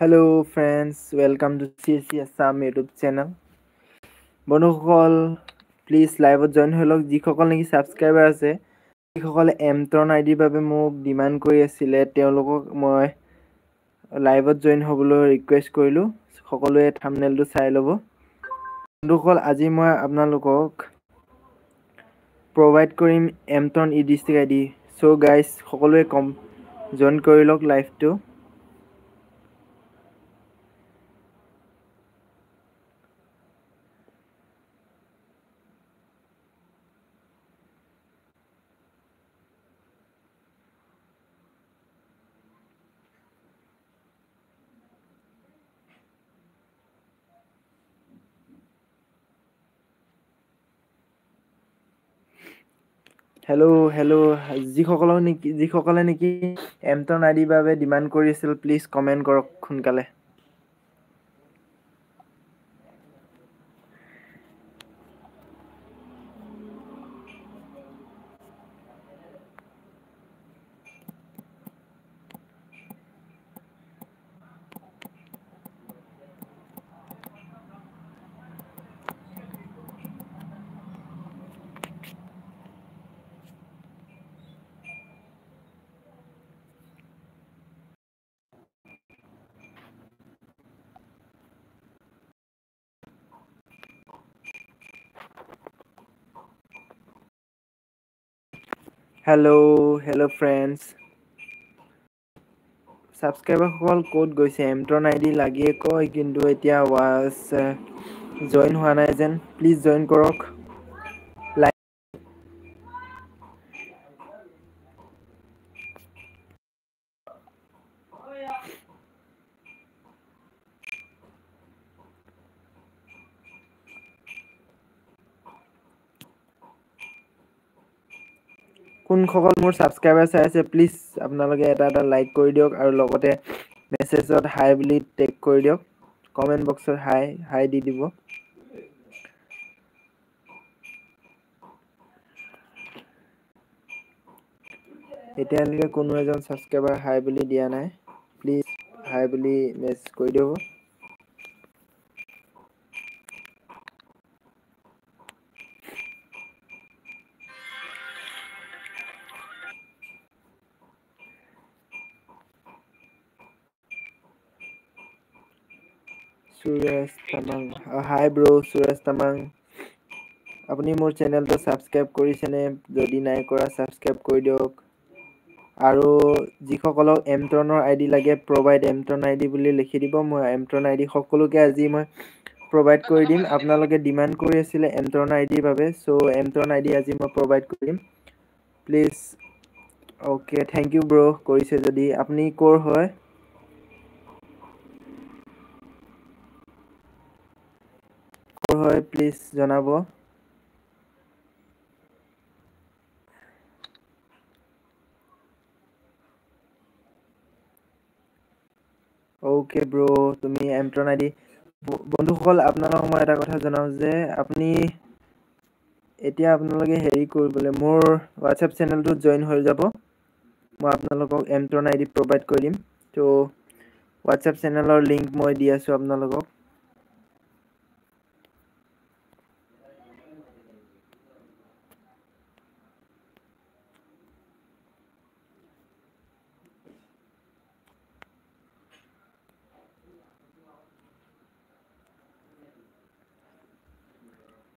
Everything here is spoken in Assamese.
Hello friends, welcome to CSC Assam YouTube channel. বন্ধুসকল প্লিজ লাইভত জয়েন হৈ লওক যিসকল নেকি সাবস্ক্ৰাইবাৰ আছে যিসকলে এমট্ৰন আইডিৰ বাবে মোক ডিমান্ড কৰি আছিল তেওঁলোকক মই লাইভত জয়েন হ'বলৈ ৰিকুৱেষ্ট কৰিলো সকলোৱে থাম্বনেলটো চাই ল'ব বন্ধুসকল আজি মই আপোনালোকক প্ৰভাইড কৰিম এমট্ৰন ই ডিস্ট্ৰিক্ট আইডি সো গাইস সকলোৱে জয়েন কৰি লওক লাইভটো হেল্ল যিসকলে নেকি এমট্ৰন আইডিৰ বাবে ডিমান্ড কৰি আছিল প্লিজ কমেন্ট কৰক সোনকালে হেল্ল ফ্ৰেণ্ডছ সাবস্ক্ৰাইবাৰসকল ক'ত গৈছে এমট্ৰন আইডি লাগিয়ে কয় কিন্তু এতিয়া জয়েন হোৱা নাই যেন প্লিজ জয়েন কৰক কোনসকল মোৰ সাবস্ক্ৰাইবাৰ চাই আছে প্লিজ আপোনালোকে এটা লাইক কৰি দিয়ক আৰু লগতে মেছেজত হাই বুলি টেগ কৰি দিয়ক কমেন্ট বক্সত হাই দি দিব এতিয়ালৈকে কোনো এজন সাবস্ক্ৰাইবাৰ হাই বুলি দিয়া নাই প্লিজ হাই বুলি মেছেজ কৰি দিব সুৰেশ তামাং হাই ব্ৰো সুৰেশ তামাং আপুনি মোৰ চেনেলটো সাবস্ক্ৰাইব কৰিছেনে যদি নাই কৰা সাবস্ক্ৰাইব কৰি দিয়ক আৰু যিসকলক এমট্ৰনৰ আইডি লাগে প্ৰভাইড এমট্ৰন আইডি বুলি লিখি দিব মই এমট্ৰন আইডি সকলোকে আজি মই প্ৰভাইড কৰি দিম আপোনালোকে ডিমান্ড কৰি আছিল এমট্ৰন আইডিৰ বাবে সো এমট্ৰন আইডি আজি মই প্ৰভাইড কৰিম please okay thank you bro কৰিছে যদি আপুনি কৰ হয় প্লিজ জনাব ওকে ব্ৰো তুমি এমট্ৰন আইডি বন্ধুসকল আপোনালোকক মই এটা কথা জনাও যে আপুনি এতিয়া আপোনালোকে হেৰি কৰিবলৈ মোৰ WhatsApp চেনেলটোত জয়েন হৈ যাব মই আপোনালোকক এমট্ৰন আইডি প্ৰভাইড কৰি দিম তো WhatsApp চেনেলৰ লিংক মই দি আছো আপোনালোকক